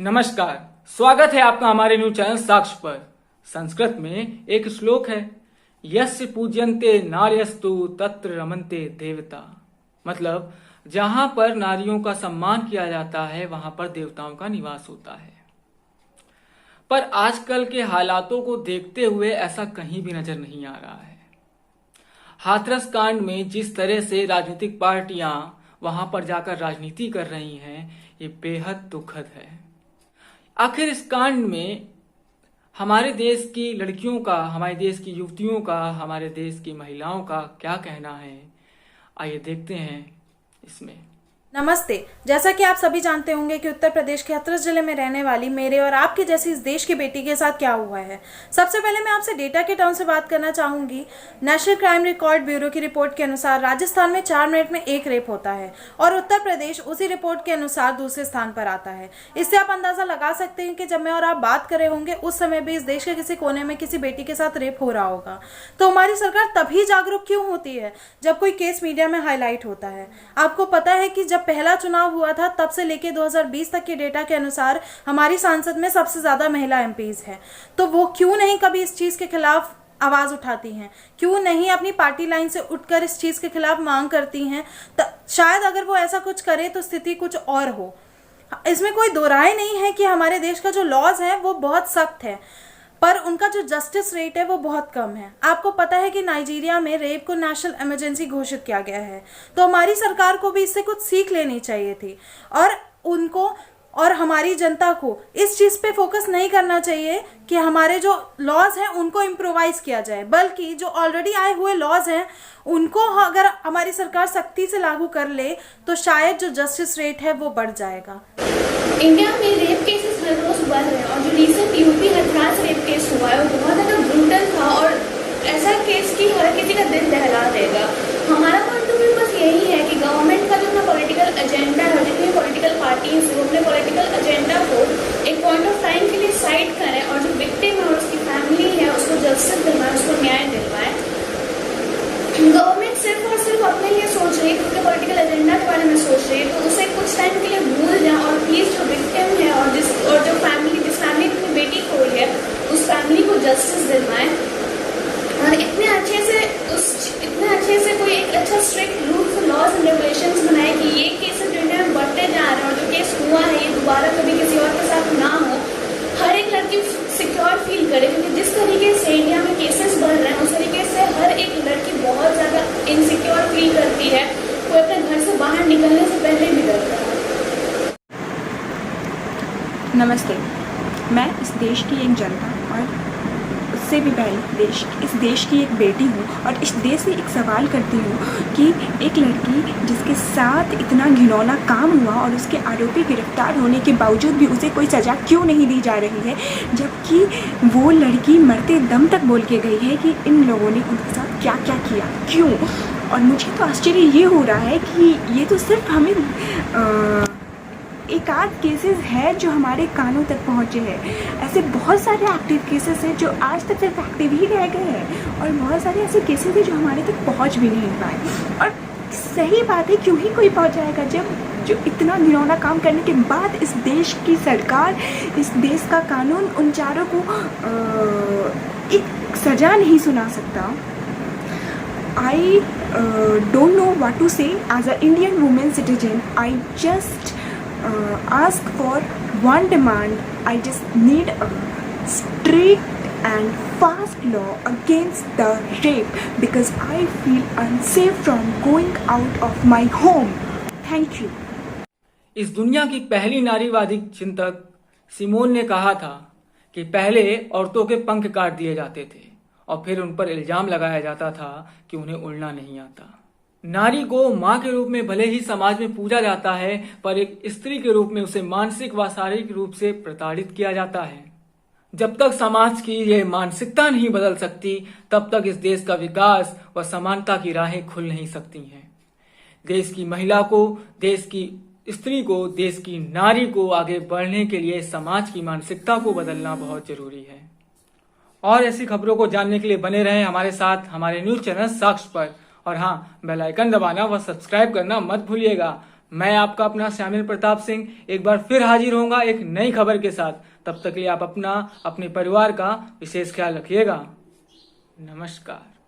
नमस्कार, स्वागत है आपका हमारे न्यूज चैनल साक्ष्य पर। संस्कृत में एक श्लोक है, यस्य पूज्यन्ते नार्यस्तु तत्र रमन्ते देवता। मतलब जहां पर नारियों का सम्मान किया जाता है वहां पर देवताओं का निवास होता है। पर आजकल के हालातों को देखते हुए ऐसा कहीं भी नजर नहीं आ रहा है। हाथरस कांड में जिस तरह से राजनीतिक पार्टियां वहां पर जाकर राजनीति कर रही हैं, ये बेहद दुखद है। आखिर इस कांड में हमारे देश की लड़कियों का, हमारे देश की युवतियों का, हमारे देश की महिलाओं का क्या कहना है, आइए देखते हैं इसमें। नमस्ते। जैसा कि आप सभी जानते होंगे कि उत्तर प्रदेश के हाथरस जिले में रहने वाली मेरे और आपके जैसी इस देश की बेटी के साथ क्या हुआ है। सबसे पहले मैं आपसे डेटा के टर्म से बात करना चाहूंगी। नेशनल क्राइम रिकॉर्ड ब्यूरो की रिपोर्ट के अनुसार राजस्थान में 4 मिनट में 1 रेप होता है और उत्तर प्रदेश उसी रिपोर्ट के अनुसार दूसरे स्थान पर आता है। इससे आप अंदाजा लगा सकते हैं कि जब मैं और आप बात कर रहे होंगे उस समय भी इस देश के किसी कोने में किसी बेटी के साथ रेप हो रहा होगा। तो हमारी सरकार तभी जागरूक क्यों होती है जब कोई केस मीडिया में हाईलाइट होता है। आपको पता है कि जब पहला चुनाव हुआ था तब से लेके 2020 तक के डेटा के अनुसार हमारी सांसद में सबसे ज्यादा महिला एमपीज हैं। तो वो क्यों नहीं कभी इस चीज के खिलाफ आवाज उठाती हैं, क्यों नहीं अपनी पार्टी लाइन से उठकर इस चीज के खिलाफ मांग करती हैं। शायद अगर वो ऐसा कुछ करे तो स्थिति कुछ और हो। इसमें कोई दो राय नहीं है कि हमारे देश का जो लॉज है वो बहुत सख्त है, पर उनका जो जस्टिस रेट है वो बहुत कम है। आपको पता है कि नाइजीरिया में रेप को नेशनल इमरजेंसी घोषित किया गया है। तो हमारी सरकार को भी इससे कुछ सीख लेनी चाहिए थी और उनको और हमारी जनता को इस चीज पे फोकस नहीं करना चाहिए कि हमारे जो लॉज हैं उनको इम्प्रोवाइज किया जाए, बल्कि जो ऑलरेडी आए हुए लॉज हैं उनको अगर हमारी सरकार सख्ती से लागू कर ले तो शायद जो जस्टिस रेट है वो बढ़ जाएगा। इंडिया में रेप केसेस हर रोज बढ़ रहे हैं और जो रिसेंट यूपी हथरास रेप केस हुआ है वो बहुत ज़्यादा ब्रूटल था और ऐसा केस की हर किसी का दिल दहला देगा। हमारा पॉइंट ऑफ व्यू बस यही है कि गवर्नमेंट का जो अपना पॉलिटिकल एजेंडा है, जितनी पॉलिटिकल पार्टीज है वो अपने पॉलिटिकल एजेंडा को एक पॉइंट ऑफ टाइम के लिए साइड करें और जो विक्टिम है और उसकी फैमिली है उसको जस्टिस दिलवाएं, उसको न्याय दिलवाएं। गवर्नमेंट सिर्फ और सिर्फ अपने लिए सोच रही है, अपने पॉलिटिकल एजेंडा के बारे में सोच रही है, तो उसे कुछ टाइम के लिए भूल जाए और प्लीज जो विक्टिम है और जिस फैमिली ने अपनी बेटी खोई है उस फैमिली को जस्टिस दिलवाएं और इतने अच्छे से कोई एक अच्छा strict rules laws and regulations बनाए कि ये केसेस जो इंडिया में बढ़ते जा रहे हैं और जो केस हुआ है ये दोबारा कभी किसी और के साथ ना हो। हर एक लड़की सिक्योर फील करे, क्योंकि जिस तरीके से इंडिया में केसेस बढ़ रहे हैं उस तरीके से हर एक लड़की बहुत ज़्यादा इनसिक्योर फील करती है। कोई अपने घर से बाहर निकलने से पहले भी डरता है। नमस्ते। मैं इस देश की एक जनता और उससे भी पहले इस देश की एक बेटी हूँ और इस देश से एक सवाल करती हूँ कि एक लड़की जिसके साथ इतना घिनौना काम हुआ और उसके आरोपी गिरफ्तार होने के बावजूद भी उसे कोई सज़ा क्यों नहीं दी जा रही है, जबकि वो लड़की मरते दम तक बोल के गई है कि इन लोगों ने उनके साथ क्या क्या किया, क्यों। और मुझे तो आश्चर्य ये हो रहा है कि ये तो सिर्फ हमें एक आध केसेस है जो हमारे कानों तक पहुँचे हैं। ऐसे बहुत सारे एक्टिव केसेस हैं जो आज तक सिर्फ एक्टिव ही रह गए हैं और बहुत सारे ऐसे केसेस हैं जो हमारे तक पहुँच भी नहीं पाए। और सही बात है, क्यों ही कोई पहुँच जाएगा जब जो इतना घिनौना काम करने के बाद इस देश की सरकार, इस देश का कानून उन चारों को एक सज़ा नहीं सुना सकता। I don't know what to say as an Indian woman citizen. I just ask for one demand. I just need a strict and fast law against the rape because I feel unsafe from going out of my home. Thank you. इस दुनिया की पहली नारीवादी चिंतक Simone ने कहा था कि पहले औरतों के पंख काट दिए जाते थे और फिर उन पर इल्जाम लगाया जाता था कि उन्हें उड़ना नहीं आता। नारी को मां के रूप में भले ही समाज में पूजा जाता है, पर एक स्त्री के रूप में उसे मानसिक व शारीरिक रूप से प्रताड़ित किया जाता है। जब तक समाज की यह मानसिकता नहीं बदल सकती तब तक इस देश का विकास व समानता की राहें खुल नहीं सकती हैं। देश की महिला को, देश की स्त्री को, देश की नारी को आगे बढ़ने के लिए समाज की मानसिकता को बदलना बहुत जरूरी है। और ऐसी खबरों को जानने के लिए बने रहें हमारे साथ हमारे न्यूज चैनल साक्ष्य पर। और हाँ, बेल आइकन दबाना व सब्सक्राइब करना मत भूलिएगा मैं आपका अपना श्यामिल प्रताप सिंह एक बार फिर हाजिर होऊंगा एक नई खबर के साथ। तब तक के लिए आप अपना अपने परिवार का विशेष ख्याल रखिएगा। नमस्कार।